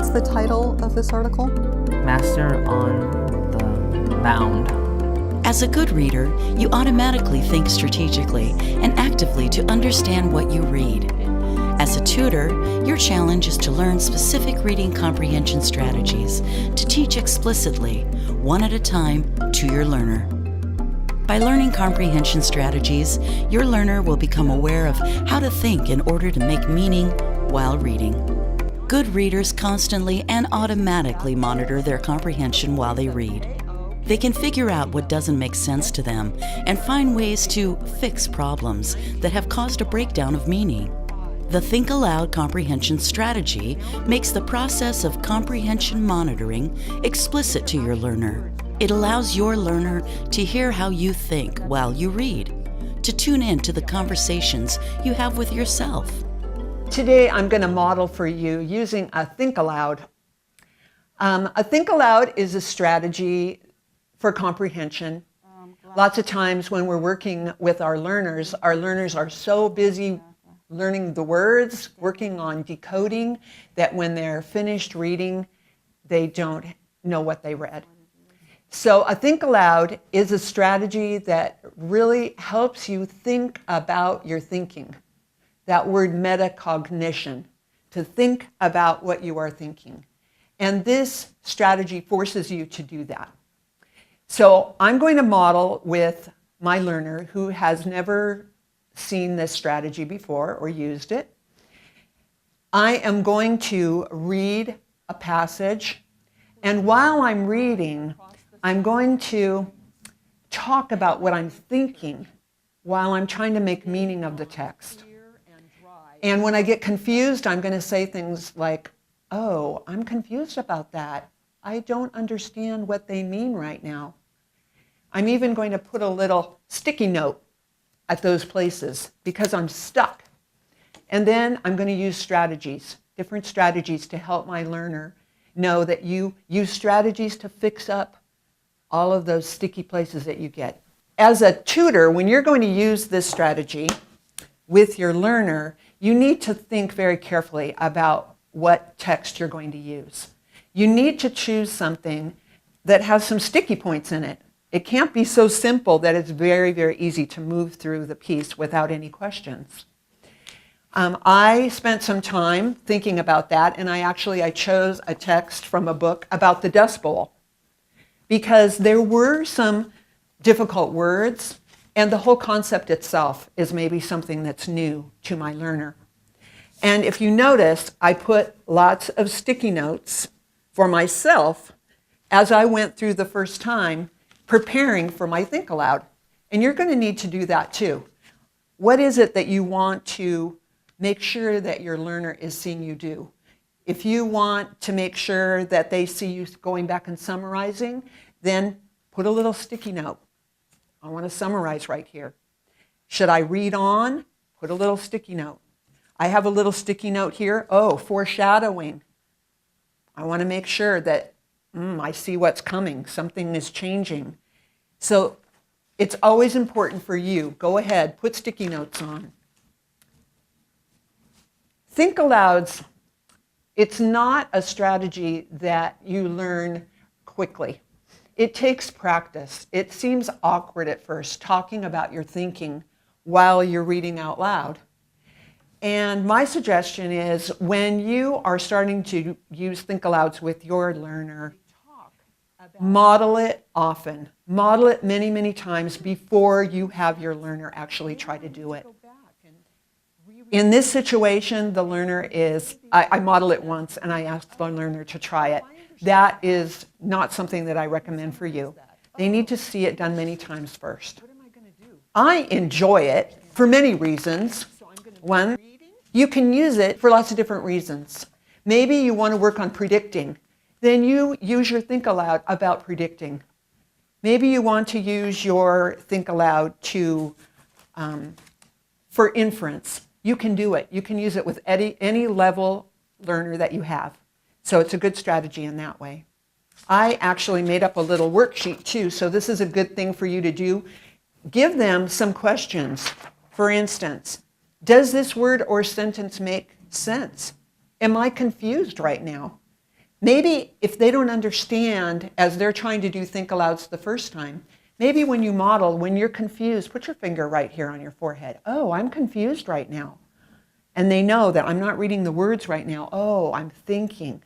what's the title of this article? Master on the Mound. As a good reader, you automatically think strategically and actively to understand what you read. As a tutor, your challenge is to learn specific reading comprehension strategies to teach explicitly, one at a time, to your learner. By learning comprehension strategies, your learner will become aware of how to think in order to make meaning while reading. Good readers constantly and automatically monitor their comprehension while they read. They can figure out what doesn't make sense to them and find ways to fix problems that have caused a breakdown of meaning. The Think Aloud comprehension strategy makes the process of comprehension monitoring explicit to your learner. It allows your learner to hear how you think while you read, to tune in to the conversations you have with yourself. Today I'm going to model for you using a Think Aloud. A Think Aloud is a strategy for comprehension. Lots of times when we're working with our learners are so busy learning the words, working on decoding, that when they're finished reading, they don't know what they read. So a Think Aloud is a strategy that really helps you think about your thinking. That word metacognition, to think about what you are thinking. And this strategy forces you to do that. So I'm going to model with my learner who has never seen this strategy before or used it. I am going to read a passage, and while I'm reading, I'm going to talk about what I'm thinking while I'm trying to make meaning of the text. And when I get confused, I'm going to say things like, oh, I'm confused about that. I don't understand what they mean right now. I'm even going to put a little sticky note at those places because I'm stuck. And then I'm going to use strategies, different strategies to help my learner know that you use strategies to fix up all of those sticky places that you get. As a tutor, when you're going to use this strategy with your learner, you need to think very carefully about what text you're going to use. You need to choose something that has some sticky points in it. It can't be so simple that it's very, very easy to move through the piece without any questions. I spent some time thinking about that, and I chose a text from a book about the Dust Bowl because there were some difficult words, and the whole concept itself is maybe something that's new to my learner. And if you notice, I put lots of sticky notes for myself as I went through the first time preparing for my Think Aloud. And you're going to need to do that too. What is it that you want to make sure that your learner is seeing you do? If you want to make sure that they see you going back and summarizing, then put a little sticky note. I want to summarize right here. Should I read on? Put a little sticky note. I have a little sticky note here. Oh, foreshadowing. I want to make sure that I see what's coming. Something is changing. So it's always important for you. Go ahead, put sticky notes on. Think Alouds, it's not a strategy that you learn quickly. It takes practice. It seems awkward at first, talking about your thinking while you're reading out loud. And my suggestion is when you are starting to use Think Alouds with your learner, model it often. Model it many, many times before you have your learner actually try to do it. In this situation, the learner is, I model it once and I asked the learner to try it. That is not something that I recommend for you. They need to see it done many times first. I enjoy it for many reasons. One, you can use it for lots of different reasons. Maybe you want to work on predicting. Then you use your Think Aloud about predicting. Maybe you want to use your Think Aloud for inference. You can do it. You can use it with any level learner that you have. So it's a good strategy in that way. I actually made up a little worksheet too, so this is a good thing for you to do. Give them some questions. For instance, does this word or sentence make sense? Am I confused right now? Maybe if they don't understand as they're trying to do think alouds the first time, maybe when you model, when you're confused, put your finger right here on your forehead. Oh, I'm confused right now. And they know that I'm not reading the words right now. Oh, I'm thinking.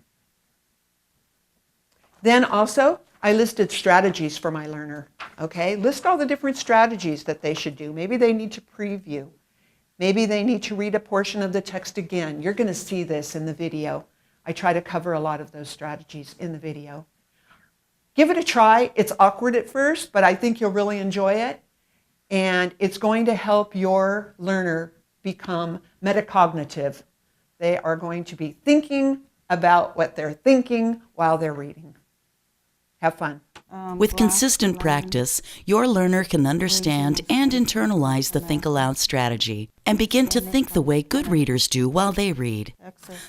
Then also, I listed strategies for my learner. Okay, list all the different strategies that they should do. Maybe they need to preview. Maybe they need to read a portion of the text again. You're going to see this in the video. I try to cover a lot of those strategies in the video. Give it a try. It's awkward at first, but I think you'll really enjoy it. And it's going to help your learner become metacognitive. They are going to be thinking about what they're thinking while they're reading. Have fun. With consistent practice, your learner can understand and internalize the Think Aloud strategy and begin to think the way good readers do while they read.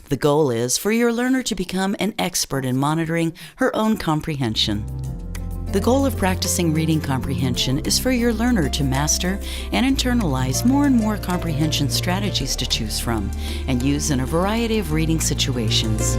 The goal is for your learner to become an expert in monitoring her own comprehension. The goal of practicing reading comprehension is for your learner to master and internalize more and more comprehension strategies to choose from and use in a variety of reading situations.